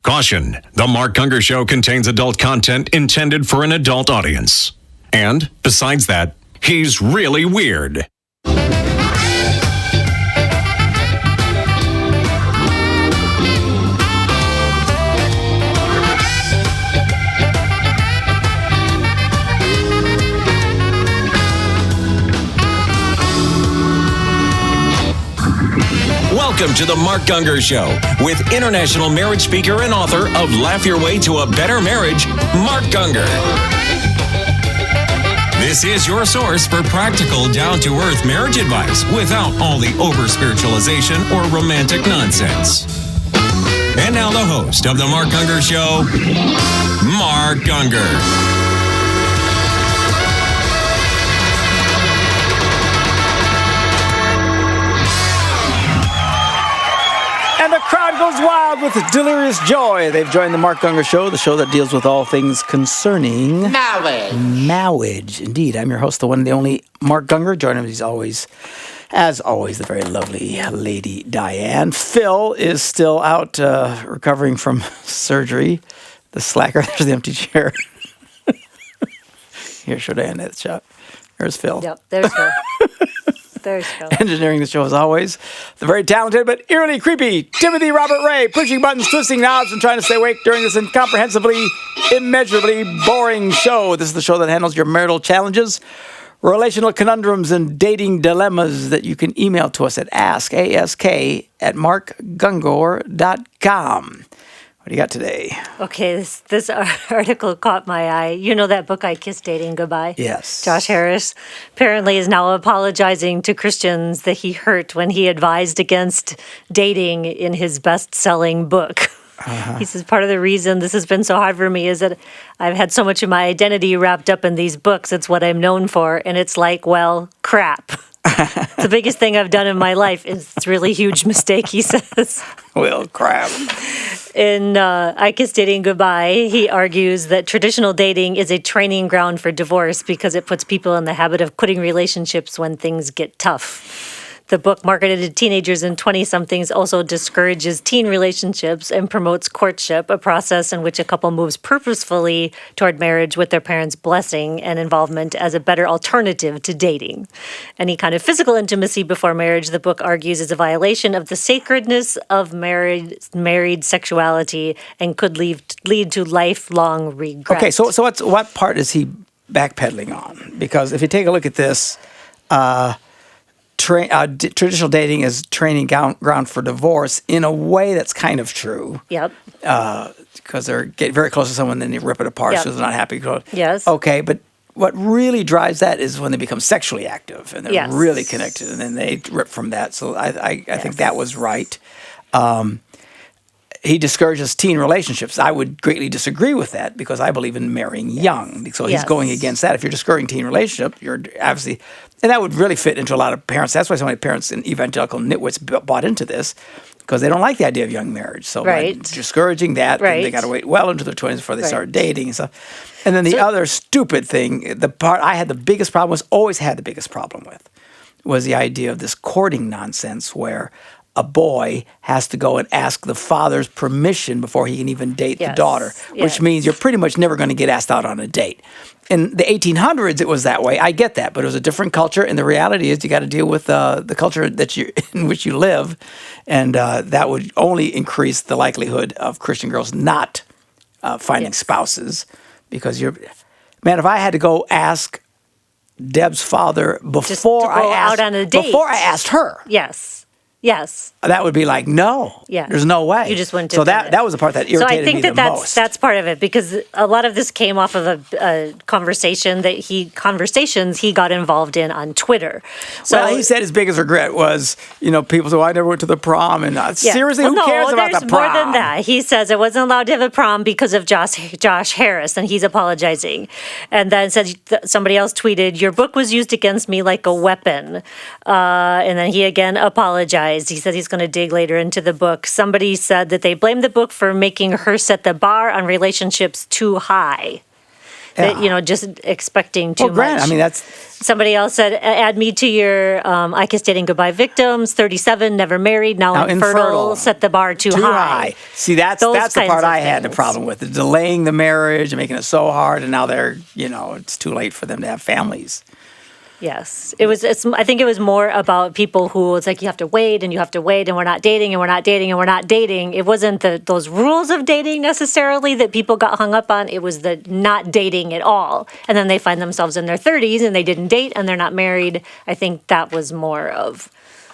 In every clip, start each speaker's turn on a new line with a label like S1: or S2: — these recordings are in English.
S1: Caution, the Mark Gungor Show contains adult content intended for an adult audience. And, besides that, he's really weird. Welcome to the Mark Gungor Show with international marriage speaker and author of Laugh Your Way to a Better Marriage, Mark Gungor. This is your source for practical, down-to-earth marriage advice without all the over-spiritualization or romantic nonsense. And now the host of the Mark Gungor Show, Mark Gungor.
S2: And the crowd goes wild with delirious joy. They've joined the Mark Gungor Show, the show that deals with all things concerning marriage. Indeed, I'm your host, the one and the only Mark Gungor. Joining me as always, the very lovely Lady Diane. Phil is still out recovering from surgery. The slacker, there's the empty chair. Here, show Diane that shot. There's Phil.
S3: Yep, there's Phil. There's Phil.
S2: Engineering the show as always, the very talented but eerily creepy Timothy Robert Ray, pushing buttons, twisting knobs, and trying to stay awake during this incomprehensibly, immeasurably boring show. This is the show that handles your marital challenges, relational conundrums, and dating dilemmas that you can email to us at ask@markgungor.com. What do you got today?
S3: Okay, this article caught my eye. You know that book, I Kissed Dating Goodbye?
S2: Yes.
S3: Josh Harris apparently is now apologizing to Christians that he hurt when he advised against dating in his best-selling book. Uh-huh. He says, part of the reason this has been so hard for me is that I've had so much of my identity wrapped up in these books. It's what I'm known for. And it's like, well, crap. The biggest thing I've done in my life is a really huge mistake, he says.
S2: Well, crap.
S3: In I Kissed Dating Goodbye, he argues that traditional dating is a training ground for divorce because it puts people in the habit of quitting relationships when things get tough. The book, marketed to teenagers and 20-somethings, also discourages teen relationships and promotes courtship, a process in which a couple moves purposefully toward marriage with their parents' blessing and involvement as a better alternative to dating. Any kind of physical intimacy before marriage, the book argues, is a violation of the sacredness of married sexuality and could lead to lifelong regret.
S2: Okay, so what part is he backpedaling on? Because if you take a look at this, traditional dating is training ground for divorce in a way that's kind of true.
S3: Yep.
S2: Because they're getting very close to someone, then they rip it apart,
S3: Yep.
S2: so they're not happy.
S3: Yes.
S2: Okay, but what really drives that is when they become sexually active and they're
S3: Yes.
S2: really connected, and then they rip from that. So I think that was right. He discourages teen relationships. I would greatly disagree with that because I believe in marrying young. So he's going against that. If you're discouraging teen relationship, you're obviously, and that would really fit into a lot of parents. That's why so many parents and evangelical nitwits bought into this because they don't like the idea of young marriage. So by discouraging that, then they got to wait well into their 20s before they start dating and stuff. And then the other stupid thing, the part I had the biggest problem with, always had the biggest problem with, was the idea of this courting nonsense where a boy has to go and ask the father's permission before he can even date the daughter, which means you're pretty much never going to get asked out on a date. In the 1800s, it was that way. I get that, but it was a different culture, and the reality is you got to deal with the culture that in which you live, and that would only increase the likelihood of Christian girls not finding spouses, because man, if I had to go ask Deb's father before I asked her.
S3: Yes.
S2: That would be like, no.
S3: Yeah.
S2: There's no way.
S3: You just wouldn't.
S2: So that was the part that irritated me the most.
S3: So I think that's part of it, because a lot of this came off of a conversations he got involved in on Twitter. So
S2: well, he said his biggest regret was, people say, well, I never went to the prom, and seriously, who cares about the prom?
S3: There's more than that. He says it wasn't allowed to have a prom because of Josh Harris, and he's apologizing. And then said somebody else tweeted, "Your book was used against me like a weapon," and then he again apologized. He said he's going to dig later into the book. Somebody said that they blamed the book for making her set the bar on relationships too high. That, just expecting too much.
S2: I mean, that's...
S3: Somebody else said, add me to your I Kiss Dating Goodbye victims, 37, never married, now infertile, set the bar too high.
S2: See, that's the part I had the problem with, delaying the marriage and making it so hard, and now they're, it's too late for them to have families.
S3: Yes. I think it was more about people who, it's like you have to wait and we're not dating and we're not dating and we're not dating. It wasn't those rules of dating necessarily that people got hung up on. It was the not dating at all. And then they find themselves in their 30s and they didn't date and they're not married. I think that was more of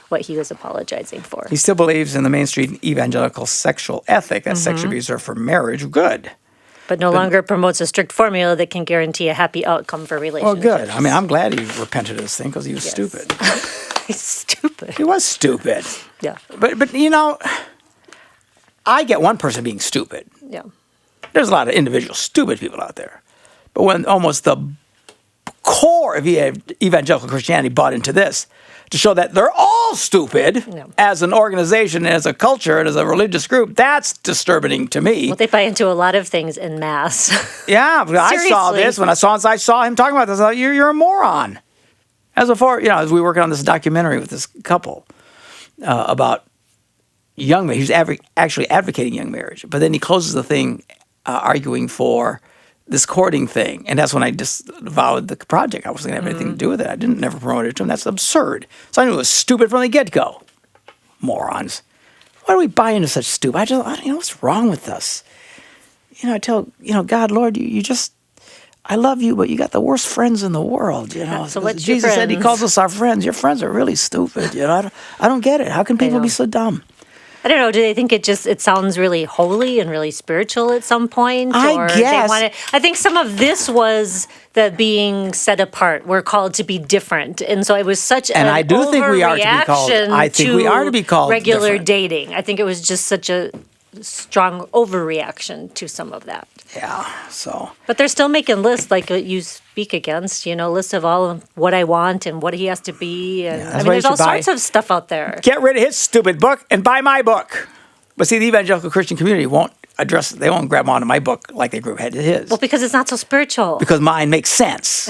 S3: what he was apologizing for.
S2: He still believes in the mainstream evangelical sexual ethic that sex abuse are for marriage good.
S3: But no longer promotes a strict formula that can guarantee a happy outcome for relationships.
S2: Well, good. I mean, I'm glad he repented of this thing because he was stupid.
S3: He's stupid.
S2: He was stupid.
S3: Yeah.
S2: But I get one person being stupid.
S3: Yeah.
S2: There's a lot of individual stupid people out there. But when almost the core of evangelical Christianity bought into this, to show that they're all stupid as an organization, as a culture, and as a religious group, that's disturbing to me.
S3: Well, they buy into a lot of things en masse.
S2: Yeah, I saw this. When I saw him talking about this, I thought, you're a moron. As we working on this documentary with this couple about young marriage. He's actually advocating young marriage. But then he closes the thing arguing for this courting thing. And that's when I disavowed the project. I wasn't going to have anything to do with it. I never promoted it to him. That's absurd. So I knew it was stupid from the get-go. Morons. Why do we buy into such stupid? I don't know what's wrong with us. I tell, God, Lord, you just, I love you, but you got the worst friends in the world,
S3: So what's
S2: Jesus said he calls us our friends. Your friends are really stupid, I don't get it. How can people be so dumb?
S3: I don't know. Do they think it sounds really holy and really spiritual at some point?
S2: I guess.
S3: I think some of this was the being set apart. We're called to be different. And so it was such an
S2: I do think we are to be called. I think we are to be called
S3: regular
S2: different.
S3: dating. I think it was just such a strong overreaction to some of that.
S2: Yeah, so.
S3: But they're still making lists like you speak against, lists of all of what I want and what he has to be. And there's all sorts of stuff out there.
S2: Get rid of his stupid book and buy my book. But see, the evangelical Christian community won't grab onto my book like they had his.
S3: Well, because it's not so spiritual.
S2: Because mine makes sense.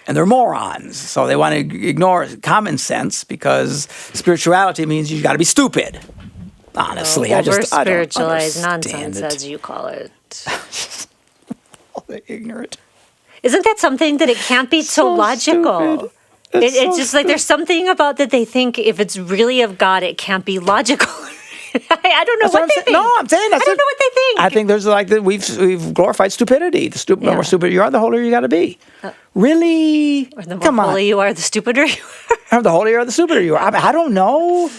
S2: And they're morons. So they want to ignore common sense because spirituality means you got to be stupid. Honestly, I don't
S3: spiritualized
S2: understand
S3: nonsense, as you call it.
S2: All the ignorant.
S3: Isn't that something that it can't be so logical? It's just like there's something about that they think if it's really of God, it can't be logical. I don't know what they think.
S2: No, I'm saying
S3: I don't know what they think.
S2: I think there's we've glorified stupidity. The more stupid you are, the holier you got to be. Really?
S3: Or the more holy you are, the stupider you are.
S2: The holier or the stupider you are. I don't know.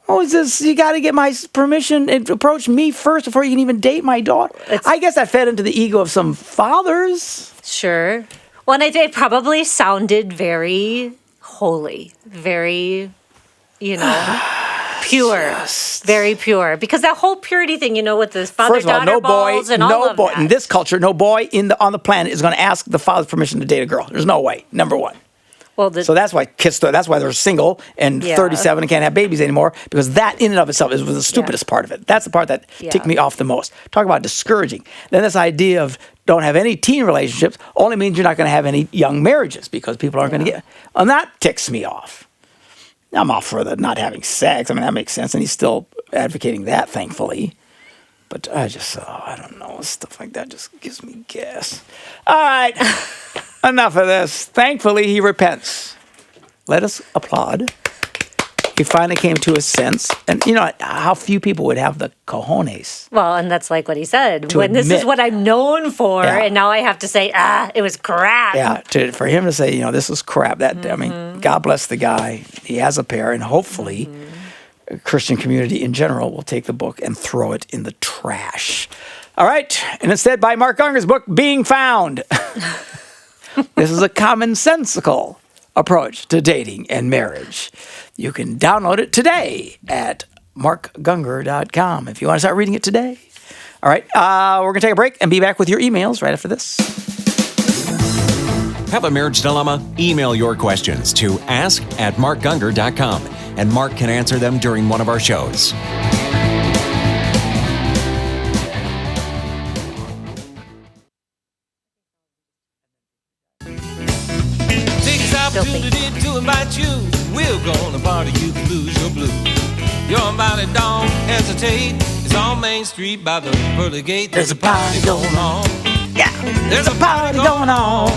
S2: Oh, is this? You got to get my permission and approach me first before you can even date my daughter. I guess that fed into the ego of some fathers.
S3: Sure. Well, and it probably sounded very holy, very, pure, very pure. Because that whole purity thing, with the father-daughter balls and all of that.
S2: In this culture, no boy on the planet is going to ask the father's permission to date a girl. There's no way. Number one.
S3: Well,
S2: so that's why that's why they're single and 37 and can't have babies anymore, because that in and of itself is the stupidest part of it. That's the part that ticked me off the most. Talk about discouraging. Then this idea of don't have any teen relationships only means you're not going to have any young marriages because people aren't going to get. And that ticks me off. I'm all for the not having sex. I mean, that makes sense. And he's still advocating that, thankfully. But I don't know. Stuff like that just gives me gas. All right. Enough of this. Thankfully, he repents. Let us applaud. He finally came to his sense. And how few people would have the cojones.
S3: Well, and that's like what he said. This is what I'm known for, and now I have to say, it was crap.
S2: Yeah, for him to say, this is crap. I mean, God bless the guy. He has a pair, and hopefully, a Christian community in general will take the book and throw it in the trash. All right, and instead buy Mark Gungor's book, Being Found. This is a commonsensical approach to dating and marriage. You can download it today at markgungor.com if you want to start reading it today. All right, we're going to take a break and be back with your emails right after this.
S1: Have a marriage dilemma? Email your questions to ask@markgungor.com, and Mark can answer them during one of our shows.
S3: filthy.
S4: To invite you, we're gonna party you to lose your blues. Your body don't hesitate. It's on Main Street by the pearly gate.
S2: There's a party going on. Yeah,
S4: There's a party going on.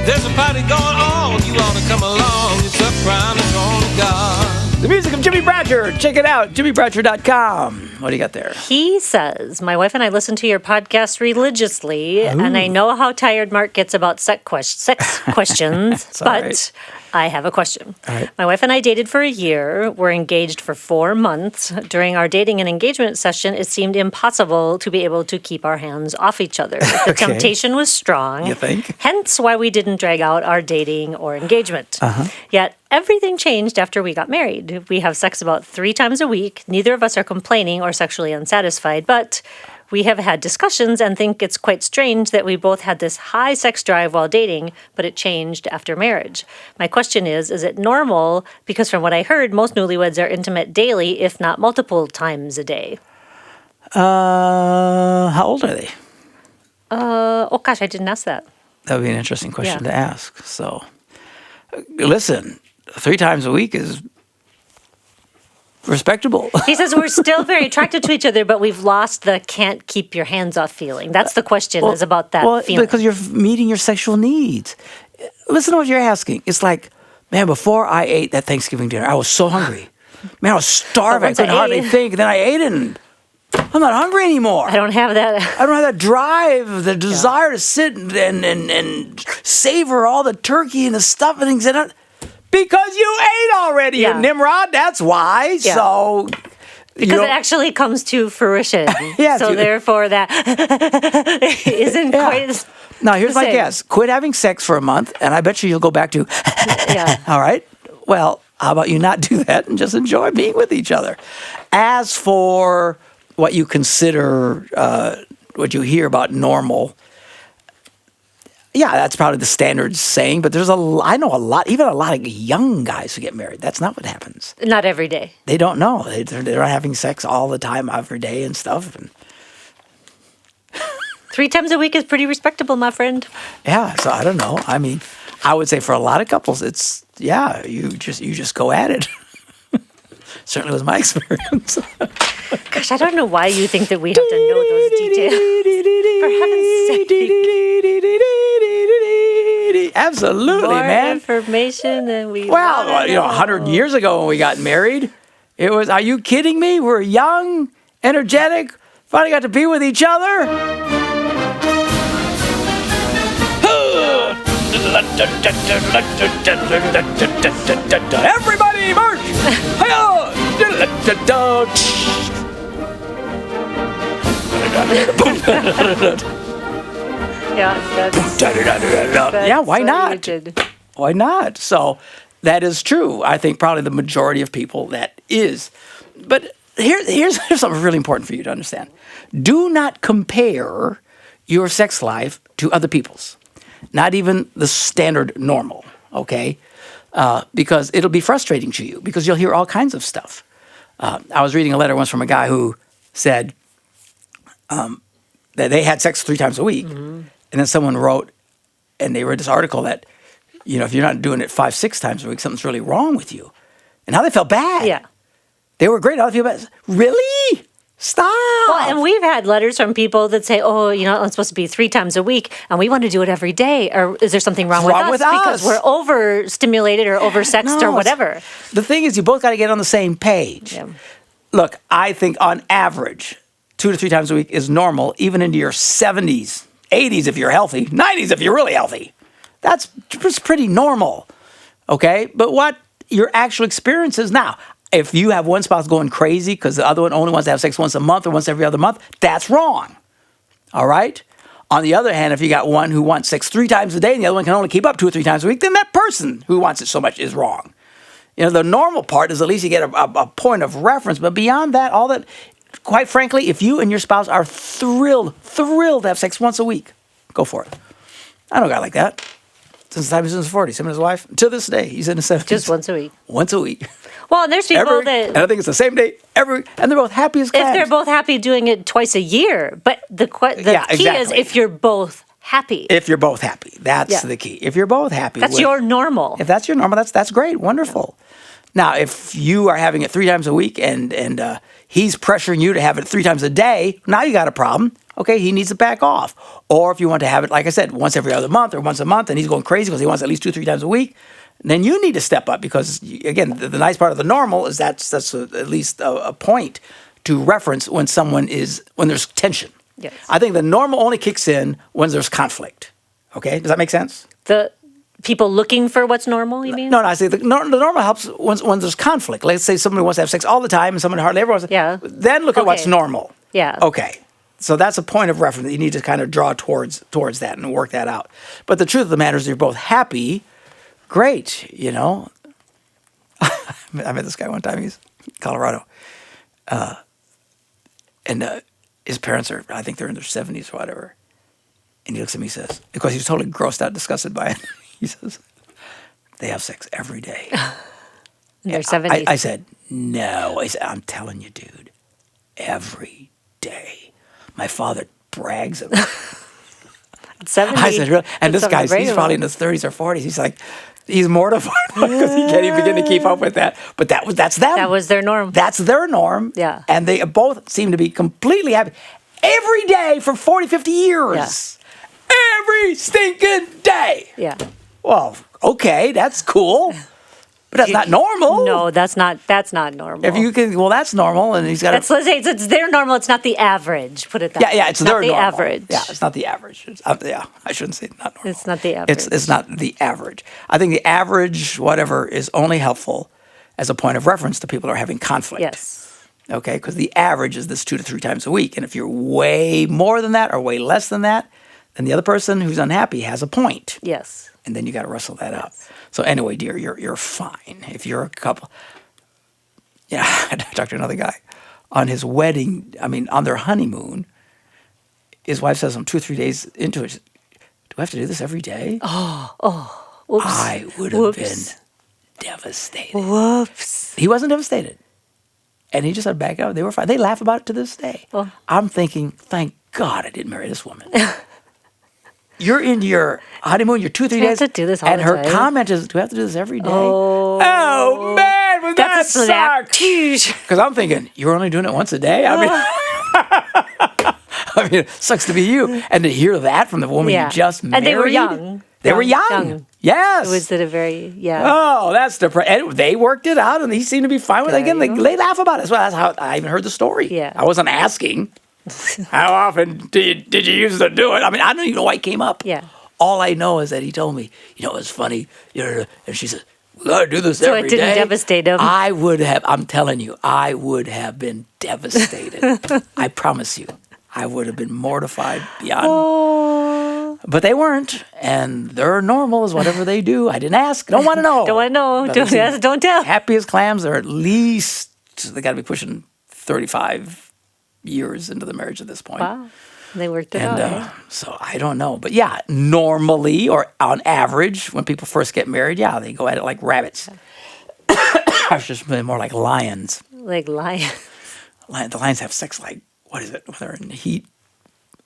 S4: There's a party going on. You ought to come along. It's a crime that's only God.
S2: The music of Jimmy Bratcher. Check it out, jimmybratcher.com. What do you got there?
S3: He says, my wife and I listen to your podcast religiously, and I know how tired Mark gets about sex questions, but
S2: right.
S3: I have a question.
S2: Right.
S3: My wife and I dated for a year. We're engaged for 4 months. During our dating and engagement session, it seemed impossible to be able to keep our hands off each other. The temptation was strong.
S2: You think?
S3: Hence why we didn't drag out our dating or engagement.
S2: Uh-huh.
S3: Yet everything changed after we got married. We have sex about 3 times a week. Neither of us are complaining or sexually unsatisfied, but we have had discussions and think it's quite strange that we both had this high sex drive while dating, but it changed after marriage. My question is it normal? Because from what I heard, most newlyweds are intimate daily, if not multiple times a day.
S2: How old are they?
S3: Oh gosh, I didn't ask that.
S2: That would be an interesting question to ask. So, listen, 3 times a week is respectable.
S3: He says we're still very attracted to each other, but we've lost the can't keep your hands off feeling. That's the question, is about that feeling.
S2: Because you're meeting your sexual needs. Listen to what you're asking. It's like, man, before I ate that Thanksgiving dinner, I was so hungry. Man, I was starving. I couldn't hardly think. Then I ate it, and I'm not hungry anymore.
S3: I don't have that.
S2: I don't have that drive, the desire to sit and savor all the turkey and the stuff and things. Because you ate already,
S3: Yeah.
S2: Nimrod. That's why.
S3: Yeah.
S2: So,
S3: Because it actually comes to fruition.
S2: Yeah,
S3: so therefore that isn't quite.
S2: Now, here's
S3: the
S2: my
S3: same.
S2: guess. Quit having sex for a month, and I bet you'll go back to,
S3: Yeah.
S2: all right? Well, how about you not do that and just enjoy being with each other? As for what you consider, what you hear about normal, yeah, that's probably the standard saying, but I know a lot of young guys who get married. That's not what happens.
S3: Not every day.
S2: They don't know. They're not having sex all the time, every day and stuff. And
S3: 3 times a week is pretty respectable, my friend.
S2: yeah, so I don't know. I mean, I would say for a lot of couples, it's, you just go at it. Certainly was my experience.
S3: Gosh, I don't know why you think that we have to know those details. For heaven's sake.
S2: Absolutely,
S3: More
S2: man.
S3: information than we
S2: Well,
S3: wanna know.
S2: 100 years ago when we got married, it was, are you kidding me? We're young, energetic, finally got to be with each other. Everybody march! Yeah, why
S3: what
S2: not?
S3: you did.
S2: Why not? So that is true. I think probably the majority of people that is. But here's something really important for you to understand. Do not compare your sex life to other people's. Not even the standard normal, okay? Because it'll be frustrating to you because you'll hear all kinds of stuff. I was reading a letter once from a guy who said that they had sex 3 times a week. Mm-hmm. And then someone wrote, and they read this article that, if you're not doing it 5, 6 times a week, something's really wrong with you. And now they felt bad.
S3: Yeah.
S2: They were great. Now they feel bad. Really? Stop.
S3: Well, and we've had letters from people that say, it's supposed to be 3 times a week, and we want to do it every day. Or is there something wrong with us? Because we're overstimulated or oversexed or whatever.
S2: The thing is, you both got to get on the same page. Yeah. Look, I think on average, 2 to 3 times a week is normal, even into your 70s, 80s if you're healthy, 90s if you're really healthy. That's pretty normal, okay? But what your actual experience is now, if you have one spouse going crazy because the other one only wants to have sex once a month or once every other month, that's wrong, all right? On the other hand, if you got one who wants sex 3 times a day and the other one can only keep up 2 or 3 times a week, then that person who wants it so much is wrong. The normal part is at least you get a point of reference, but beyond that, all that, quite frankly, if you and your spouse are thrilled to have sex once a week, go for it. I know a guy like that. Since the time he was in his 40s, him and his wife, to this day, he's in his 70s.
S3: Just once a week.
S2: Once a week.
S3: Well, and there's people that...
S2: And I think it's the same day, and they're both happy as clams.
S3: If they're both happy doing it twice a year. But the key is if you're both happy.
S2: If you're both happy. That's the key. If you're both happy.
S3: That's your normal.
S2: If that's your normal, that's great. Wonderful. Now, if you are having it 3 times a week and he's pressuring you to have it 3 times a day, now you got a problem. Okay, he needs to back off. Or if you want to have it, like I said, once every other month or once a month, and he's going crazy because he wants at least 2-3 times a week, then you need to step up because, again, the nice part of the normal is that's at least a point to reference when there's tension.
S3: Yes.
S2: I think the normal only kicks in when there's conflict. Okay, does that make sense?
S3: The people looking for what's normal, you mean?
S2: No, I say the normal helps when there's conflict. Let's say somebody wants to have sex all the time and somebody hardly ever wants to.
S3: Yeah.
S2: Then look at what's normal.
S3: Yeah.
S2: Okay. So that's a point of reference that you need to kind of draw towards that and work that out. But the truth of the matter is you're both happy. Great, I met this guy one time. He's in Colorado. And his parents I think they're in their 70s or whatever. And he looks at me and says, because he was totally grossed out, disgusted by it. He says, they have sex every day.
S3: In their 70s.
S2: I said, no. I said, I'm telling you, dude, every day. My father brags about it.
S3: 70.
S2: I said, really? And this guy's, he's probably in his 30s or 40s. He's like, he's mortified because he can't even begin to keep up with that. But that's them.
S3: That was their norm.
S2: That's their norm.
S3: Yeah.
S2: And they both seem to be completely happy every day for 40, 50 years.
S3: Yeah.
S2: Every stinking day.
S3: Yeah.
S2: Well, okay, that's cool. But that's not normal.
S3: No, that's not normal.
S2: If you can, well, that's normal, and he's got.
S3: Let's say it's their normal. It's not the average. Put it that way.
S2: Yeah, it's their
S3: not the
S2: normal.
S3: average.
S2: Yeah, it's not the average. I shouldn't say not normal.
S3: It's not the average.
S2: It's not the average. I think the average, whatever, is only helpful as a point of reference to people who are having conflict.
S3: Yes.
S2: Okay, because the average is this 2 to 3 times a week, and if you're way more than that or way less than that, then the other person who's unhappy has a point.
S3: Yes.
S2: And then you got to wrestle that out. So anyway, dear, you're fine. If you're a couple, I talked to another guy on his wedding. I mean, on their honeymoon, his wife says, "I'm 2 or 3 days into it. Do I have to do this every day?"
S3: Whoops.
S2: I would have been devastated.
S3: Whoops.
S2: He wasn't devastated, and he just had to back out. They were fine. They laugh about it to this day.
S3: Oh.
S2: I'm thinking, thank God I didn't marry this woman. You're into your honeymoon, you're 2 or 3 days.
S3: have to do this all
S2: and
S3: the
S2: her
S3: time?
S2: comment is, do we have to do this every day?
S3: Oh,
S2: man, would that
S3: that's a slap.
S2: suck? Because I'm thinking, you're only doing it once a day? I mean, it sucks to be you. And to hear that from the woman you just married.
S3: And they were young.
S2: They were young. Yes.
S3: It was at a very,
S2: Oh, that's depressing. And they worked it out, and he seemed to be fine with it. Again, they laugh about it. So that's how I even heard the story.
S3: Yeah.
S2: I wasn't asking. How often did you used to do it? I mean, I don't even know why it came up.
S3: Yeah.
S2: All I know is that he told me, it's funny. And she said, we got to do this
S3: So
S2: every
S3: it didn't
S2: day.
S3: devastate him.
S2: I would have, I'm telling you, I would have been devastated. I promise you. I would have been mortified beyond.
S3: Oh.
S2: But they weren't. And they're normal as whatever they do. I didn't ask. Don't want to know.
S3: Don't want to know.
S2: But
S3: Don't ask, don't tell.
S2: Happy as clams. They're at least, they got to be pushing 35 years into the marriage at this point.
S3: Wow. They worked it out. Right?
S2: So I don't know. But yeah, normally or on average, when people first get married, they go at it like rabbits. I was just more like lions.
S3: Like lions.
S2: The lions have sex like, what is it? When they're in the heat.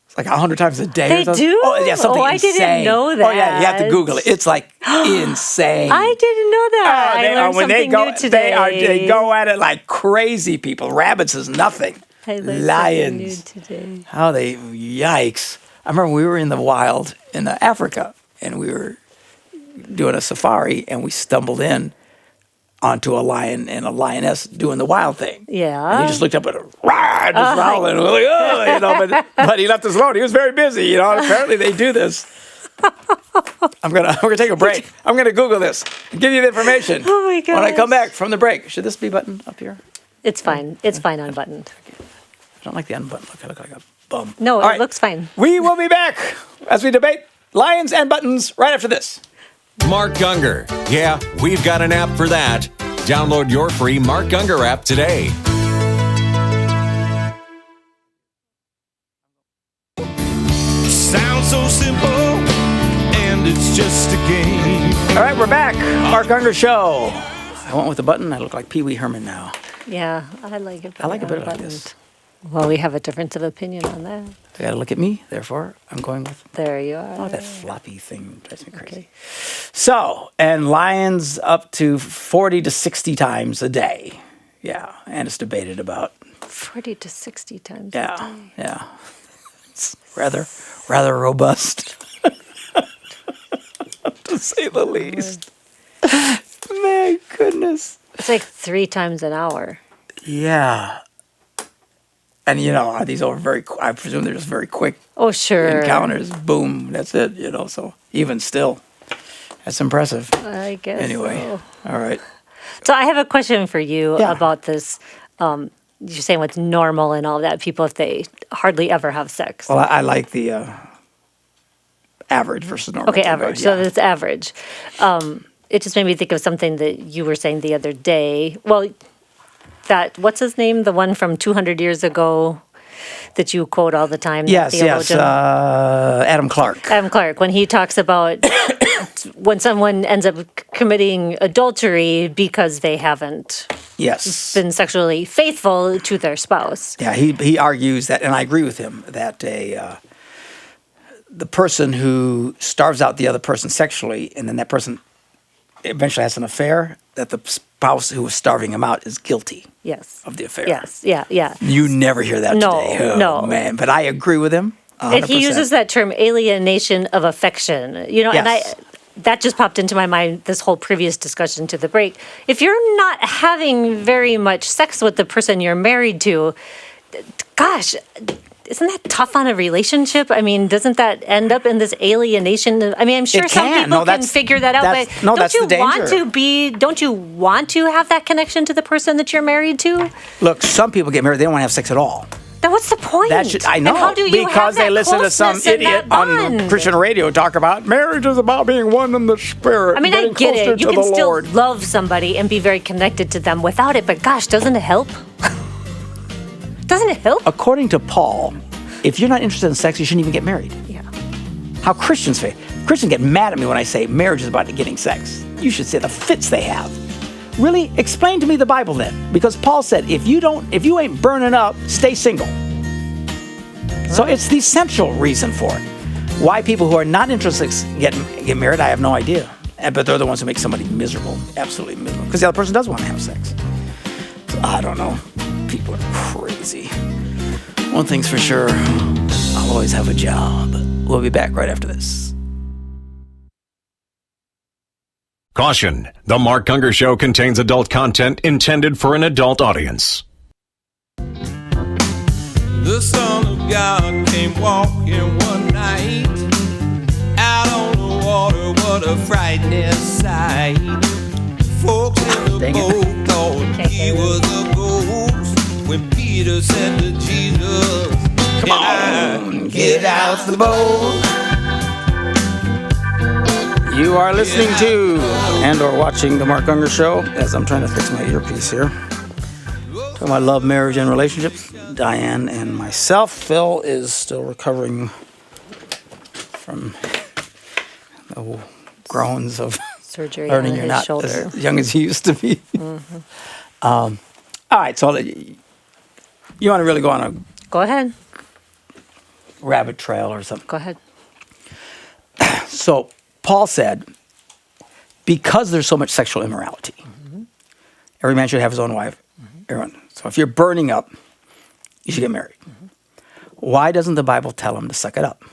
S2: It's like 100 times a day.
S3: They
S2: or something.
S3: do?
S2: Oh, yeah, something
S3: I
S2: insane.
S3: didn't know that.
S2: Oh, yeah, you have to Google it. It's like insane.
S3: I didn't know that. I learned something new today.
S2: They go at it like crazy people. Rabbits is nothing.
S3: I learned
S2: Lions.
S3: something new today.
S2: How they, yikes. I remember we were in the wild in Africa, and we were doing a safari, and we stumbled in onto a lion and a lioness doing the wild thing.
S3: Yeah.
S2: And he just looked up at her, rah, just growling. We're like, but he left us alone. He was very busy, and apparently they do this. I'm gonna take a break. I'm gonna Google this and give you the information.
S3: Oh my god!
S2: When I come back from the break, should this be buttoned up here?
S3: It's fine. It's fine unbuttoned.
S2: I don't like the unbuttoned look. I look like a bum.
S3: No,
S2: All
S3: it looks fine.
S2: We will be back as we debate lions and buttons right after this.
S1: Mark Gungor. Yeah, we've got an app for that. Download your free Mark Gungor app today.
S4: Sounds so simple, and it's just a game.
S2: All right, we're back. Mark Gungor Show. I went with the button. I look like Pee Wee Herman now.
S3: Yeah, I like it.
S2: I like it better like
S3: unbuttoned.
S2: this.
S3: Well, we have a difference of opinion on that.
S2: They got to look at me. Therefore, I'm going with.
S3: There you are.
S2: Oh, that floppy thing drives me crazy.
S3: Okay.
S2: So, and lions up to 40 to 60 times a day. Yeah, and it's debated about.
S3: 40 to 60 times a
S2: Yeah,
S3: day.
S2: yeah. It's rather robust, to say the least. My goodness.
S3: It's like 3 times an hour.
S2: Yeah. And, are these all I presume they're just very quick
S3: Oh, sure.
S2: encounters. Boom, that's it, So even still, that's impressive.
S3: I guess.
S2: Anyway,
S3: so.
S2: all right.
S3: So I have a question for you
S2: Yeah.
S3: about this. You're saying what's normal and all that, people if they hardly ever have sex.
S2: Well, I like the average versus normal.
S3: Okay,
S2: thing,
S3: average.
S2: but
S3: So
S2: yeah.
S3: that's average. It just made me think of something that you were saying the other day. Well, what's his name? The one from 200 years ago that you quote all the time.
S2: Yes,
S3: theologian.
S2: Adam Clark.
S3: Adam Clark, when he talks about when someone ends up committing adultery because they haven't
S2: Yes.
S3: been sexually faithful to their spouse.
S2: Yeah, he argues that, and I agree with him, that the person who starves out the other person sexually, and then that person eventually has an affair, that the spouse who was starving him out is guilty
S3: Yes.
S2: of the affair.
S3: Yes. Yeah. Yeah.
S2: You never hear that
S3: No,
S2: today. Oh,
S3: no.
S2: man. But I agree with him. 100%.
S3: And he uses that term alienation of affection, and
S2: Yes.
S3: that just popped into my mind this whole previous discussion to the break. If you're not having very much sex with the person you're married to, gosh, isn't that tough on a relationship? I mean, doesn't that end up in this alienation? I mean, I'm sure
S2: It
S3: some
S2: can.
S3: people
S2: No,
S3: can
S2: that's-
S3: figure that out,
S2: that's-
S3: but
S2: no,
S3: don't
S2: that's
S3: you
S2: the
S3: want
S2: danger.
S3: don't you want to have that connection to the person that you're married to?
S2: Look, some people get married, they don't want to have sex at all.
S3: Then what's the point?
S2: I know,
S3: And how do you
S2: because
S3: have
S2: they
S3: that
S2: listen to some
S3: closeness and
S2: idiot
S3: that
S2: on
S3: bond?
S2: Christian radio talk about marriage is about being one in the spirit.
S3: I mean, I
S2: getting
S3: get
S2: closer
S3: it. You
S2: to
S3: can
S2: the
S3: still
S2: Lord.
S3: love somebody and be very connected to them without it, but gosh, doesn't it help? Doesn't it help?
S2: According to Paul, if you're not interested in sex, you shouldn't even get married.
S3: Yeah.
S2: How Christians say. Christians get mad at me when I say marriage is about getting sex. You should say the fits they have. Really, explain to me the Bible then. Because Paul said, if you ain't burning up, stay single. So it's the essential reason for it. Why people who are not interested get married, I have no idea. But they're the ones who make somebody miserable, absolutely miserable. Because the other person does want to have sex. So, I don't know. People are crazy. One thing's for sure, I'll always have a job. We'll be back right after this.
S1: Caution, The Mark Gungor Show contains adult content intended for an adult audience.
S4: The Son of God came walking one night out on the water. What a frightening sight. Folks in the
S2: Dang it.
S4: boat thought he was a ghost when Peter said to Jesus,
S2: Come on, get out the boat. You are listening to and or watching The Mark Gungor Show, as I'm trying to fix my earpiece here. Talking about love, marriage, and relationships. Diane and myself. Phil is still recovering from the groans of
S3: Surgery
S2: learning
S3: on
S2: you're
S3: his
S2: not
S3: shoulder.
S2: as young as he used to be. All right, so you want to really go on a
S3: Go ahead.
S2: rabbit trail or something.
S3: Go ahead.
S2: So Paul said, because there's so much sexual immorality, every man should have his own wife. Everyone. So if you're burning up, you should get married. Why doesn't the Bible tell him to suck it up?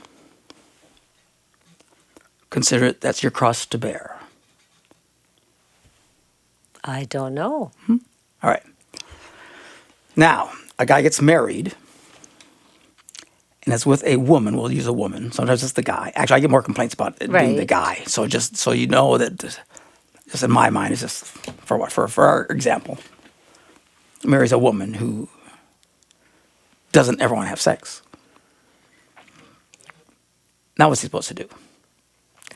S2: Consider it that's your cross to bear.
S3: I don't know.
S2: All right. Now, a guy gets married, and it's with a woman. We'll use a woman. Sometimes it's the guy. Actually, I get more complaints about it being the
S3: Right.
S2: guy. So just so you know that, just in my mind, it's just for what? For our example, marries a woman who doesn't ever want to have sex. Now, what's he supposed to do?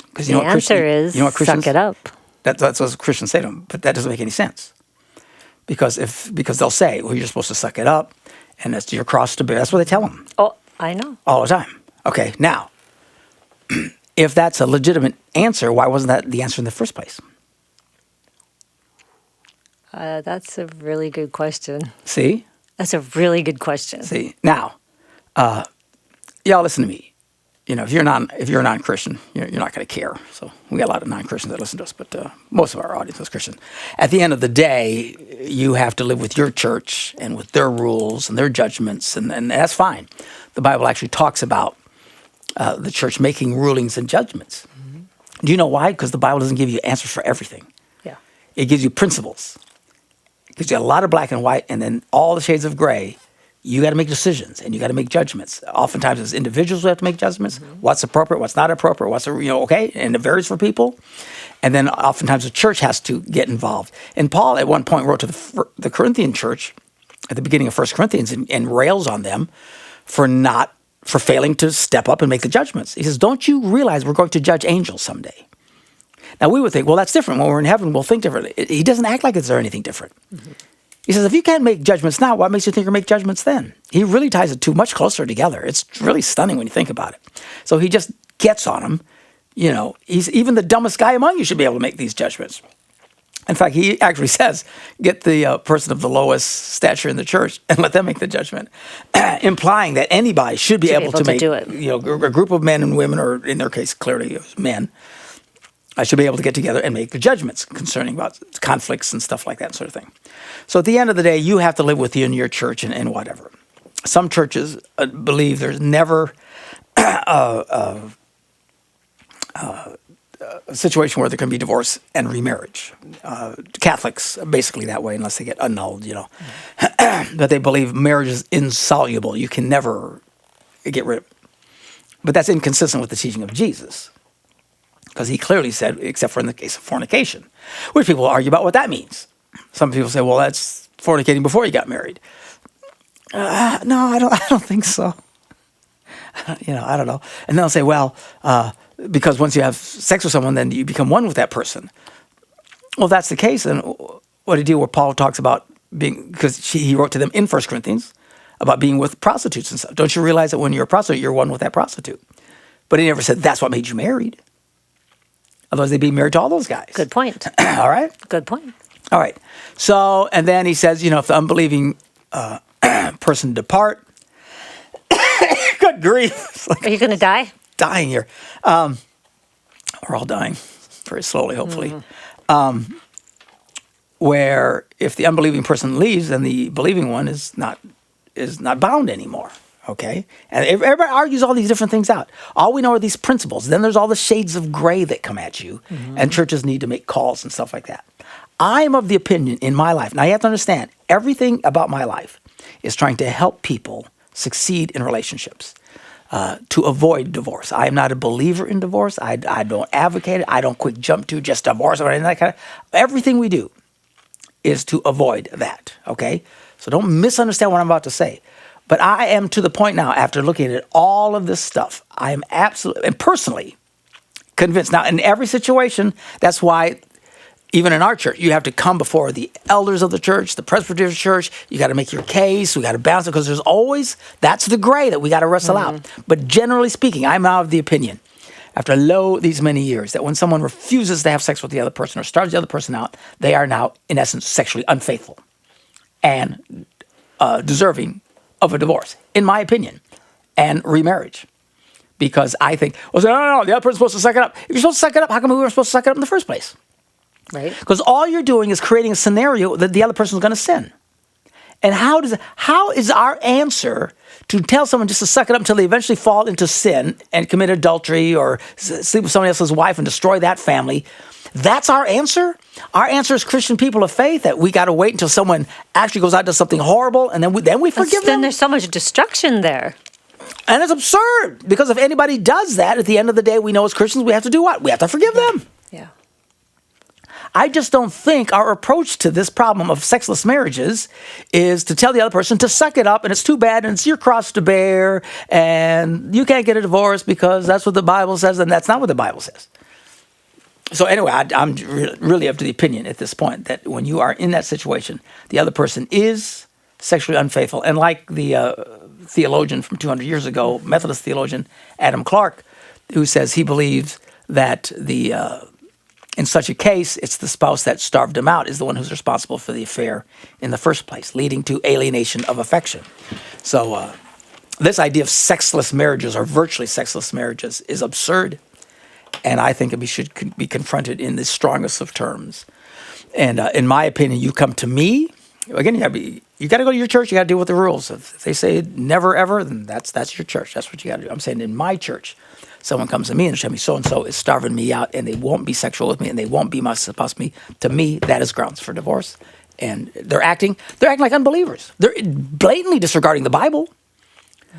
S2: Because
S3: The answer is suck it up.
S2: That's what Christians say to him, but that doesn't make any sense. Because they'll say, well, you're supposed to suck it up, and that's your cross to bear. That's what they tell them
S3: Oh, I know.
S2: all the time. Okay, now, if that's a legitimate answer, why wasn't that the answer in the first place?
S3: That's a really good question.
S2: See?
S3: That's a really good question.
S2: See, now, y'all listen to me. If you're a non-Christian, you're not going to care. So we got a lot of non-Christians that listen to us, but most of our audience is Christian. At the end of the day, you have to live with your church and with their rules and their judgments, and that's fine. The Bible actually talks about the church making rulings and judgments. Mm-hmm. Do you know why? Because the Bible doesn't give you answers for everything.
S3: Yeah.
S2: It gives you principles. It gives you a lot of black and white, and then all the shades of gray. You got to make decisions and you got to make judgments. Oftentimes, as individuals, we have to make judgments. Mm-hmm. What's appropriate, what's not appropriate, okay, and it varies for people. And then oftentimes the church has to get involved. And Paul, at one point, wrote to the Corinthian church at the beginning of 1 Corinthians and rails on them for failing to step up and make the judgments. He says, "Don't you realize we're going to judge angels someday?" Now we would think, well, that's different. When we're in heaven, we'll think differently. He doesn't act like it's there anything different. Mm-hmm. He says, if you can't make judgments now, what makes you think you'll make judgments then? He really ties it two much closer together. It's really stunning when you think about it. So he just gets on them. He's even the dumbest guy among you should be able to make these judgments. In fact, he actually says, get the person of the lowest stature in the church and let them make the judgment, implying that anybody should be able to make
S3: do it.
S2: A group of men and women, or in their case, clearly it was men, I should be able to get together and make the judgments concerning about conflicts and stuff like that sort of thing. So at the end of the day, you have to live within your church and whatever. Some churches believe there's never a situation where there can be divorce and remarriage. Catholics are basically that way unless they get annulled, But they believe marriage is insoluble. You can never get rid of it. But that's inconsistent with the teaching of Jesus. Because he clearly said, except for in the case of fornication, which people argue about what that means. Some people say, well, that's fornicating before you got married. No, I don't think so. I don't know. And they'll say, well, because once you have sex with someone, then you become one with that person. Well, if that's the case, then what do you do where Paul talks about being, because he wrote to them in 1 Corinthians about being with prostitutes and stuff. Don't you realize that when you're a prostitute, you're one with that prostitute? But he never said that's what made you married. Otherwise, they'd be married to all those guys.
S3: Good point.
S2: All right?
S3: Good point.
S2: All right. So, and then he says, if the unbelieving person depart, good grief.
S3: Are you going to die?
S2: Dying here. We're all dying very slowly, hopefully. Mm-hmm. Where if the unbelieving person leaves, then the believing one is not bound anymore. Okay? And everybody argues all these different things out. All we know are these principles. Then there's all the shades of gray that come at you, mm-hmm. and churches need to make calls and stuff like that. I'm of the opinion in my life, now you have to understand, everything about my life is trying to help people succeed in relationships, to avoid divorce. I am not a believer in divorce. I don't advocate it. I don't quick jump to just divorce or anything like that. Everything we do is to avoid that, okay? So don't misunderstand what I'm about to say. But I am to the point now, after looking at all of this stuff, I am absolutely and personally convinced. Now, in every situation, that's why even in our church, you have to come before the elders of the church, the Presbyterian church. You got to make your case. We got to balance it because there's always, that's the gray that we got to wrestle out. But generally speaking, I'm out of the opinion, after these many years, that when someone refuses to have sex with the other person or starts the other person out, they are now, in essence, sexually unfaithful and deserving of a divorce, in my opinion, and remarriage. Because I think, well, no, the other person's supposed to suck it up. If you're supposed to suck it up, how come we were supposed to suck it up in the first place?
S3: Right.
S2: Because all you're doing is creating a scenario that the other person's going to sin. And how is our answer to tell someone just to suck it up until they eventually fall into sin and commit adultery or sleep with somebody else's wife and destroy that family? That's our answer? Our answer is Christian people of faith, that we got to wait until someone actually goes out and does something horrible and then we forgive them?
S3: Then there's so much destruction there.
S2: And it's absurd, because if anybody does that, at the end of the day, we know as Christians we have to do what? We have to forgive them.
S3: Yeah.
S2: I just don't think our approach to this problem of sexless marriages is to tell the other person to suck it up and it's too bad and it's your cross to bear and you can't get a divorce because that's what the Bible says, and that's not what the Bible says. So anyway, I'm really up to the opinion at this point that when you are in that situation, the other person is sexually unfaithful. And like the theologian from 200 years ago, Methodist theologian Adam Clark, who says he believes that the In such a case, it's the spouse that starved him out is the one who's responsible for the affair in the first place, leading to alienation of affection. So this idea of sexless marriages or virtually sexless marriages is absurd, and I think it should be confronted in the strongest of terms. And in my opinion, you come to me, again, you got to go to your church, you got to deal with the rules. If they say never ever, then that's your church. That's what you got to do. I'm saying in my church, someone comes to me and tells me so-and-so is starving me out and they won't be sexual with me and they won't be my spouse to me. To me, that is grounds for divorce. And they're acting like unbelievers. They're blatantly disregarding the Bible.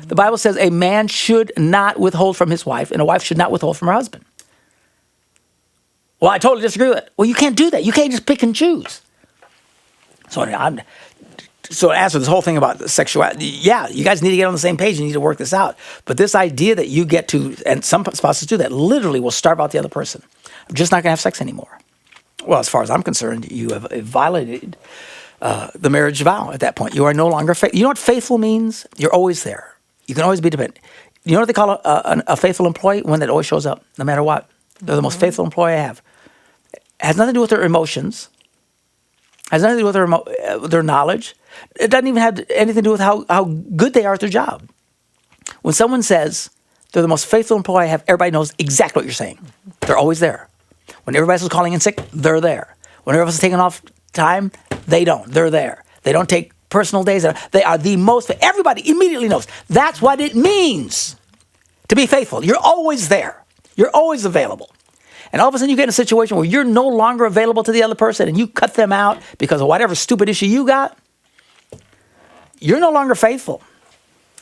S2: The Bible says a man should not withhold from his wife and a wife should not withhold from her husband. Well, I totally disagree with it. Well, you can't do that. You can't just pick and choose. So to answer this whole thing about sexuality, yeah, you guys need to get on the same page. You need to work this out. But this idea that you get to, and some spouses do that, literally will starve out the other person. I'm just not going to have sex anymore. Well, as far as I'm concerned, you have violated the marriage vow at that point. You are no longer faithful. You know what faithful means? You're always there. You can always be dependent. You know what they call a faithful employee? One that always shows up, no matter what. They're the most faithful employee I have. It has nothing to do with their emotions. Has nothing to do with their knowledge. It doesn't even have anything to do with how good they are at their job. When someone says they're the most faithful employee I have, everybody knows exactly what you're saying. They're always there. When everybody else is calling in sick, they're there. When everybody else is taking off time, they don't. They're there. They don't take personal days. They are the most. Everybody immediately knows. That's what it means to be faithful. You're always there. You're always available. And all of a sudden you get in a situation where you're no longer available to the other person and you cut them out because of whatever stupid issue you got, you're no longer faithful,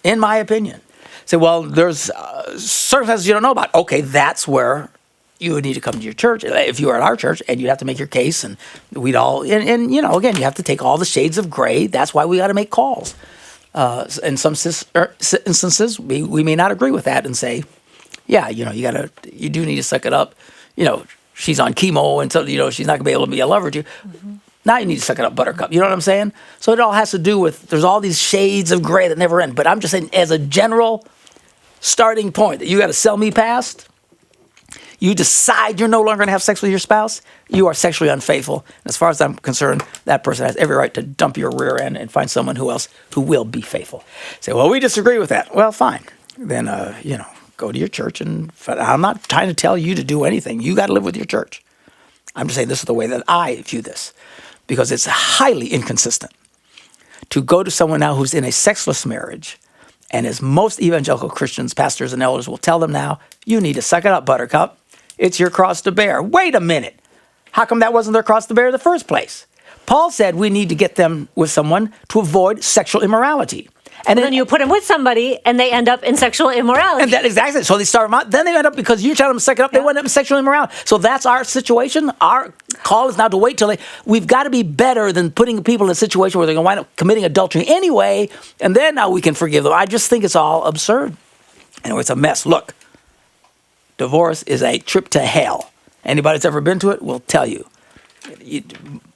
S2: in my opinion. Say, well, there's circumstances you don't know about. Okay, that's where you would need to come to your church. If you were at our church, and you'd have to make your case, and we'd all, and you know, again, you have to take all the shades of gray. That's why we got to make calls. In some instances, we may not agree with that and say, yeah, you know, you do need to suck it up. You know, she's on chemo, and so, you know, she's not going to be able to be a lover to you. Mm-hmm. Now you need to suck it up, buttercup. You know what I'm saying? So it all has to do with, there's all these shades of gray that never end. But I'm just saying, as a general starting point that you got to sell me past, you decide you're no longer going to have sex with your spouse, you are sexually unfaithful. And as far as I'm concerned, that person has every right to dump your rear end and find someone who will be faithful. Say, well, we disagree with that. Well, fine. Then, you know, go to your church. And I'm not trying to tell you to do anything. You got to live with your church. I'm just saying this is the way that I view this, because it's highly inconsistent to go to someone now who's in a sexless marriage, and as most evangelical Christians, pastors and elders will tell them now, you need to suck it up, buttercup. It's your cross to bear. Wait a minute. How come that wasn't their cross to bear in the first place? Paul said we need to get them with someone to avoid sexual immorality. And
S3: then you put them with somebody, and they end up in sexual immorality.
S2: And that exactly. So they start them out. Then they end up, because you're telling them to suck it up, they end up in sexual immorality. So that's our situation. Our call is now to wait till we've got to be better than putting people in a situation where they're going to wind up committing adultery anyway, and then now we can forgive them. I just think it's all absurd. Anyway, it's a mess. Look, divorce is a trip to hell. Anybody that's ever been to it will tell you. The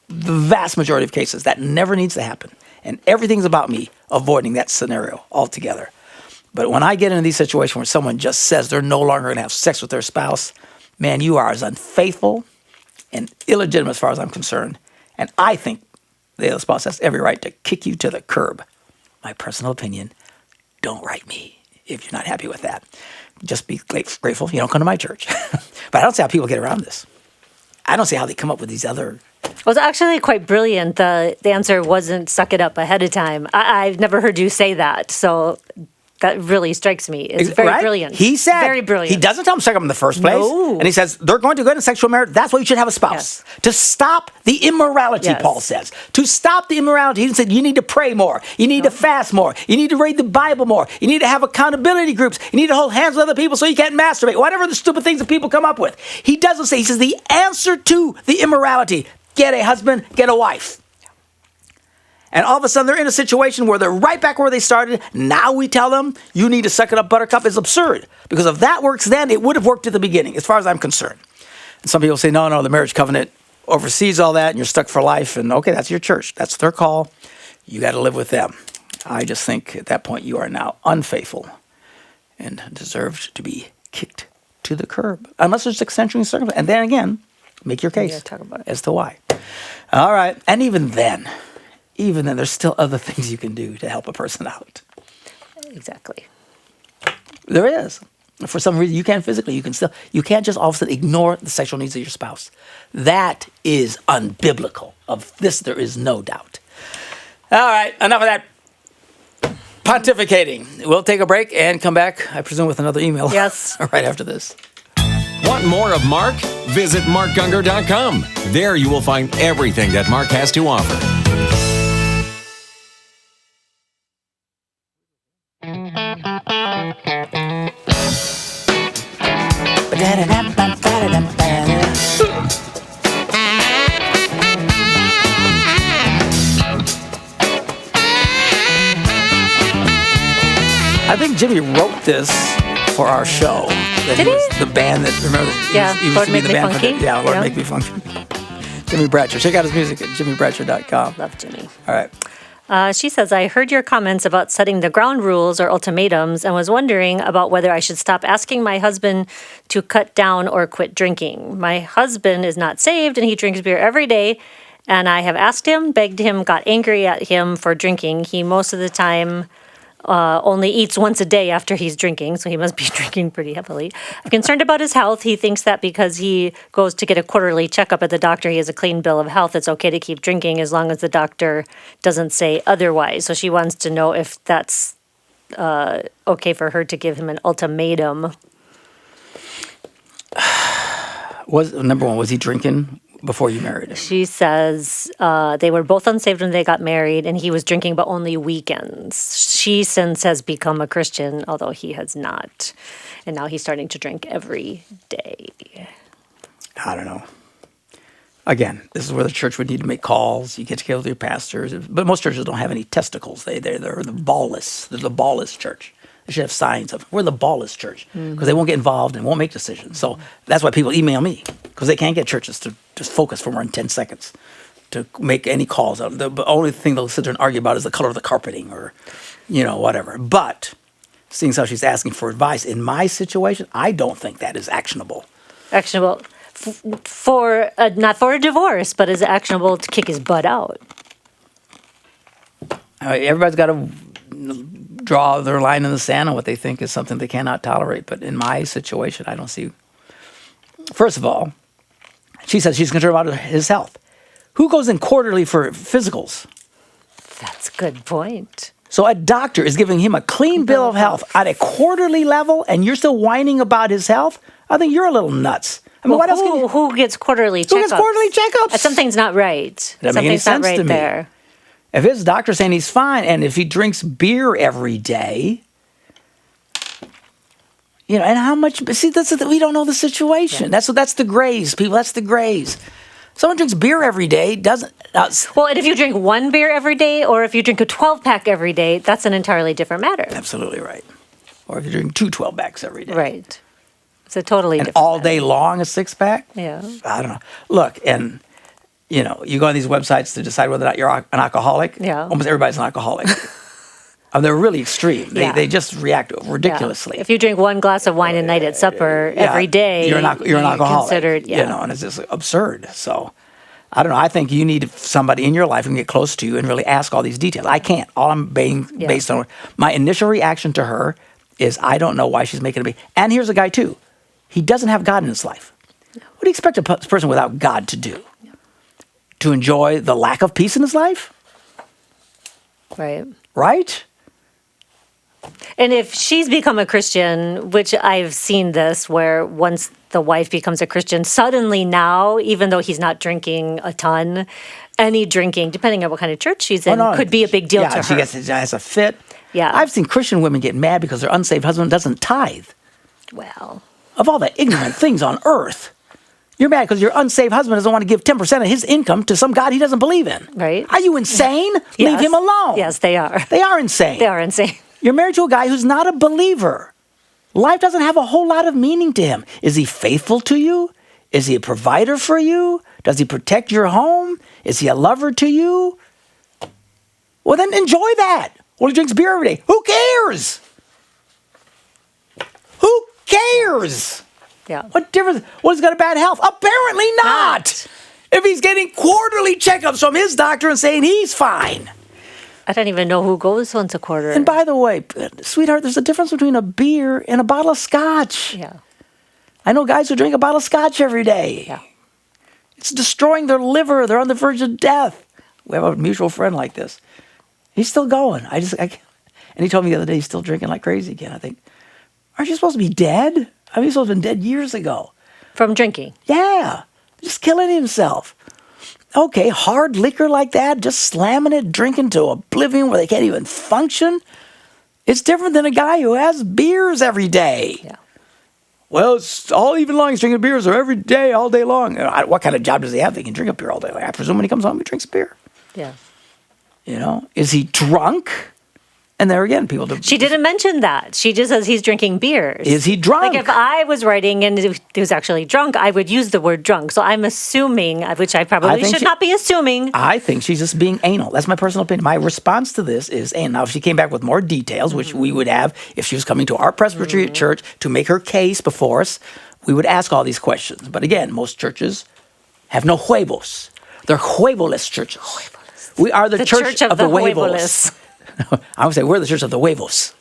S2: vast majority of cases, that never needs to happen. And everything's about me avoiding that scenario altogether. But when I get into these situations where someone just says they're no longer going to have sex with their spouse, man, you are as unfaithful and illegitimate as far as I'm concerned. And I think the other spouse has every right to kick you to the curb. My personal opinion, don't write me if you're not happy with that. Just be grateful you don't come to my church. But I don't see how people get around this. I don't see how they come up with these other...
S3: Well, it's actually quite brilliant. The answer wasn't suck it up ahead of time. I've never heard you say that, so that really strikes me. It's very brilliant.
S2: He said,
S3: very brilliant.
S2: He doesn't tell them to suck up in the first place.
S3: No.
S2: And he says, they're going to go into sexual marriage. That's why you should have a spouse. Yes. To stop the immorality, yes. Paul says. To stop the immorality. He said, you need to pray more. You need to fast more. You need to read the Bible more. You need to have accountability groups. You need to hold hands with other people so you can't masturbate. Whatever the stupid things that people come up with. He doesn't say, he says, the answer to the immorality, get a husband, get a wife. And all of a sudden, they're in a situation where they're right back where they started. Now we tell them, you need to suck it up, buttercup. Is absurd. Because if that works then, it would have worked at the beginning, as far as I'm concerned. And some people say, no, the marriage covenant oversees all that, and you're stuck for life. And okay, that's your church. That's their call. You got to live with them. I just think at that point, you are now unfaithful and deserved to be kicked to the curb. Unless there's extenuating circumstances. And then again, Make your case
S3: talk about it.
S2: as to why. All right. And even then, there's still other things you can do to help a person out.
S3: Exactly.
S2: There is. For some reason, you can't physically. You can't just all of a sudden ignore the sexual needs of your spouse. That is unbiblical. Of this, there is no doubt. All right. Enough of that pontificating. We'll take a break and come back, I presume, with another email.
S3: Yes.
S2: Right after this.
S1: Want more of Mark? Visit markgungor.com. There you will find everything that Mark has to offer.
S2: I think Jimmy wrote this for our show.
S3: Did he?
S2: Was the band that, remember?
S3: Yeah,
S2: he used
S3: Lord
S2: to be
S3: Make
S2: the
S3: Me
S2: band
S3: Funky.
S2: for the, Lord Make Me Funky. Jimmy Bradshaw. Check out his music at jimmybradshaw.com.
S3: Love Jimmy.
S2: All right.
S3: She says, I heard your comments about setting the ground rules or ultimatums and was wondering about whether I should stop asking my husband to cut down or quit drinking. My husband is not saved and he drinks beer every day. And I have asked him, begged him, got angry at him for drinking. He most of the time only eats once a day after he's drinking, so he must be drinking pretty heavily. I'm concerned about his health. He thinks that because he goes to get a quarterly checkup at the doctor, he has a clean bill of health. It's okay to keep drinking as long as the doctor doesn't say otherwise. So she wants to know if that's okay for her to give him an ultimatum.
S2: Number one, was he drinking before you married him?
S3: She says they were both unsaved when they got married, and he was drinking, but only weekends. She since has become a Christian, although he has not. And now he's starting to drink every day.
S2: I don't know. Again, this is where the church would need to make calls. You get together with your pastors. But most churches don't have any testicles. They're the ballless. They're the ballless church. They should have signs of, we're the ballless church, because they won't get involved and won't make decisions. So that's why people email me, because they can't get churches to just focus for more than 10 seconds to make any calls. The only thing they'll sit there and argue about is the color of the carpeting or, whatever. But seeing how she's asking for advice, in my situation, I don't think that is actionable.
S3: Actionable for not for a divorce, but is actionable to kick his butt out.
S2: Everybody's got to draw their line in the sand on what they think is something they cannot tolerate. But in my situation, I don't see. First of all, she says she's concerned about his health. Who goes in quarterly for physicals?
S3: That's a good point.
S2: So a doctor is giving him a clean bill of health at a quarterly level, and you're still whining about his health? I think you're a little nuts. I mean, what else can you...
S3: Who gets quarterly checkups?
S2: Who gets quarterly checkups?
S3: Something's not right.
S2: That doesn't make any
S3: Something's not
S2: sense
S3: right
S2: to me.
S3: there.
S2: If his doctor's saying he's fine, and if he drinks beer every day, and how much? See, we don't know the situation. Yeah. That's the grays, people. That's the grays. Someone drinks beer every day doesn't.
S3: Well, and if you drink one beer every day, or if you drink a 12-pack every day, that's an entirely different matter.
S2: Absolutely right. Or if you drink 2 12-packs every day,
S3: right? It's a totally different.
S2: And all
S3: matter.
S2: day long a 6-pack.
S3: Yeah.
S2: I don't know. Look, and you go on these websites to decide whether or not you're an alcoholic.
S3: Yeah.
S2: Almost everybody's an alcoholic. They're really extreme. They just react ridiculously.
S3: Yeah. If you drink one glass of wine a night at supper every day,
S2: you're an alcoholic.
S3: Considered,
S2: and it's just absurd. So, I don't know. I think you need somebody in your life who can get close to you and really ask all these details. I can't. All I'm based on my initial reaction to her is I don't know why she's making a big. And here's a guy too. He doesn't have God in his life. No. What do you expect a person without God to do? No. To enjoy the lack of peace in his life?
S3: Right.
S2: Right?
S3: And if she's become a Christian, which I've seen this, where once the wife becomes a Christian, suddenly now, even though he's not drinking a ton, any drinking, depending on what kind of church she's in, could be a big deal to her.
S2: Yeah, she has a fit.
S3: Yeah.
S2: I've seen Christian women get mad because their unsaved husband doesn't tithe.
S3: Well.
S2: Of all the ignorant things on earth. You're mad because your unsaved husband doesn't want to give 10% of his income to some God he doesn't believe in.
S3: Right.
S2: Are you insane?
S3: Yes.
S2: Leave him alone.
S3: Yes, they are.
S2: They are insane.
S3: They are insane.
S2: You're married to a guy who's not a believer. Life doesn't have a whole lot of meaning to him. Is he faithful to you? Is he a provider for you? Does he protect your home? Is he a lover to you? Well, then enjoy that. Well, he drinks beer every day. Who cares? Who cares?
S3: Yeah.
S2: What difference? Well, he's got a bad health. Apparently not. If he's getting quarterly checkups from his doctor and saying he's fine.
S3: I don't even know who goes once a quarter.
S2: And by the way, sweetheart, there's a difference between a beer and a bottle of scotch.
S3: Yeah.
S2: I know guys who drink a bottle of scotch every day.
S3: Yeah.
S2: It's destroying their liver. They're on the verge of death. We have a mutual friend like this. He's still going. And he told me the other day he's still drinking like crazy again. I think, aren't you supposed to be dead? I mean, he's supposed to have been dead years ago.
S3: From drinking?
S2: Yeah. Just killing himself. Okay, hard liquor like that, just slamming it, drinking to oblivion where they can't even function. It's different than a guy who has beers every day.
S3: Yeah.
S2: Well, it's all even long. He's drinking beers every day, all day long. What kind of job does he have that he can drink a beer all day long? I presume when he comes home, he drinks beer.
S3: Yeah.
S2: Is he drunk? And there again, people do.
S3: She didn't mention that. She just says he's drinking beers.
S2: Is he drunk?
S3: Like if I was writing and he was actually drunk, I would use the word drunk. So I'm assuming, which I probably should not be assuming.
S2: I think she's just being anal. That's my personal opinion. My response to this is, and now if she came back with more details, which we would have if she was coming to our Presbyterian church to make her case before us, we would ask all these questions. But again, most churches have no huevos. They're huevoless churches. We are the church of the huevos. I would say we're the church of the huevos.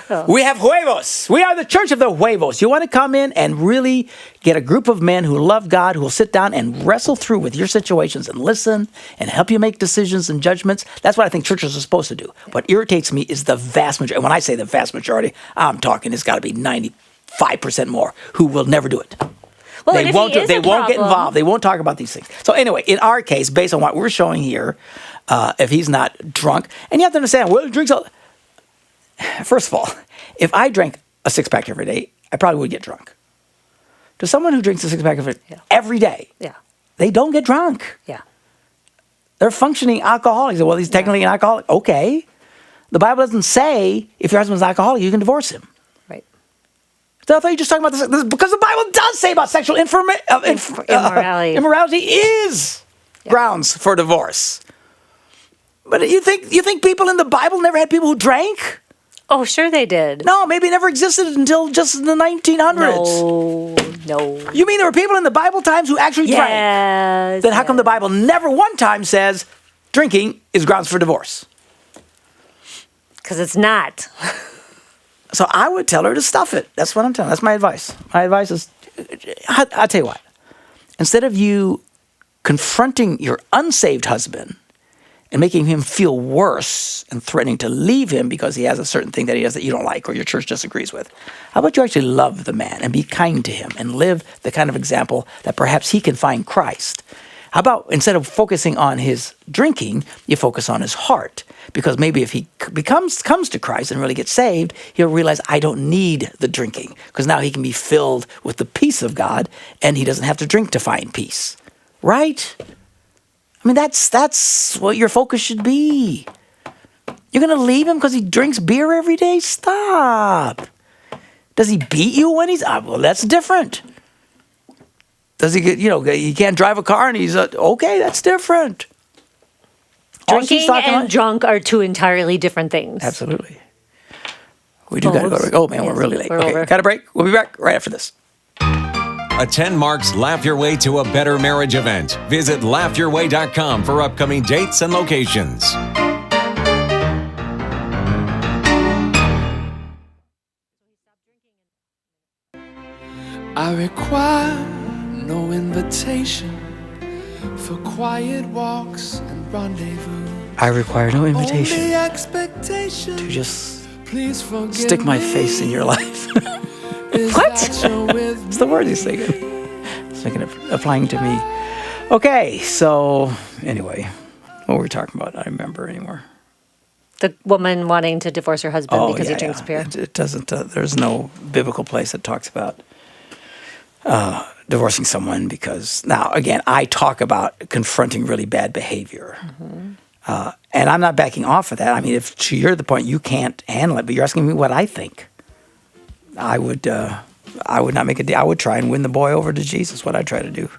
S2: Oh. We have huevos. We are the church of the huevos. You want to come in and really get a group of men who love God, who will sit down and wrestle through with your situations and listen and help you make decisions and judgments. That's what I think churches are supposed to do. What irritates me is the vast majority. And when I say the vast majority, I'm talking it's got to be 95% more who will never do it.
S3: Well,
S2: they won't get involved. They won't talk about these things. So anyway, in our case, based on what we're showing here, if he's not drunk, and you have to understand, well, he drinks all. First of all, if I drank a six-pack every day, I probably would get drunk. To someone who drinks a six-pack every day, they don't get drunk.
S3: Yeah.
S2: They're functioning alcoholics. Well, he's technically an alcoholic. Okay. The Bible doesn't say if your husband's an alcoholic, you can divorce him.
S3: Right.
S2: So I thought you were just talking about this because the Bible does say about sexual immorality. Immorality is grounds for divorce. But you think people in the Bible never had people who drank?
S3: Oh, sure they did.
S2: No, maybe it never existed until just in the 1900s.
S3: No.
S2: You mean there were people in the Bible times who actually drank? Then how come the Bible never one time says drinking is grounds for divorce?
S3: Because it's not.
S2: So I would tell her to stuff it. That's what I'm telling. That's my advice. My advice is, I'll tell you what. Instead of you confronting your unsaved husband and making him feel worse and threatening to leave him because he has a certain thing that he does that you don't like or your church disagrees with, how about you actually love the man and be kind to him and live the kind of example that perhaps he can find Christ? How about instead of focusing on his drinking, you focus on his heart? Because maybe if he comes to Christ and really gets saved, he'll realize, I don't need the drinking, because now he can be filled with the peace of God and he doesn't have to drink to find peace. Right? I mean, that's what your focus should be. You're going to leave him because he drinks beer every day? Stop. Does he beat you when he's... well, that's different. Does he get, he can't drive a car and he's... okay, that's different.
S3: Drinking and drunk are two entirely different things.
S2: Absolutely. We do got to go to break. Oh, man, we're really late. Okay, got a break. We'll be back right after this.
S1: Attend Mark's Laugh Your Way to a Better Marriage event. Visit laughyourway.com for upcoming dates and locations.
S4: I require no invitation for quiet walks and rendezvous.
S2: I require no invitation
S4: Only expectation.
S2: to just
S4: Please forgive
S2: stick my
S4: me.
S2: face in your life.
S4: What?
S2: It's the word he's thinking. It's thinking of applying to me. Okay, so anyway, what were we talking about? I don't remember anymore.
S3: The woman wanting to divorce her husband because he drinks beer.
S2: It doesn't. There's no biblical place that talks about divorcing someone because now again, I talk about confronting really bad behavior, and I'm not backing off of that. I mean, if to you're the point you can't handle it, but you're asking me what I think. I would not make a deal. I would try and win the boy over to Jesus. What I try to do.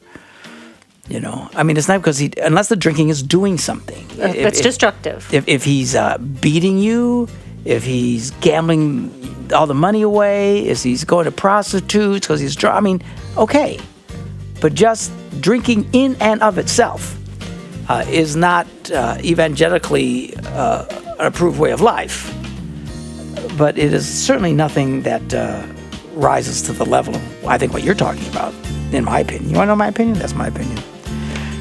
S2: I mean, it's not because unless the drinking is doing something.
S3: It's destructive.
S2: If he's beating you, if he's gambling all the money away, if he's going to prostitutes because he's drunk. I mean, okay. But just drinking in and of itself is not evangelically an approved way of life. But it is certainly nothing that rises to the level of, I think, what you're talking about, in my opinion. You want to know my opinion? That's my opinion.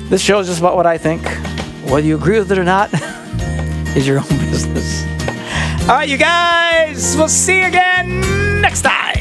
S2: This show is just about what I think. Whether you agree with it or not is your own business. All right, you guys, we'll see you again next time.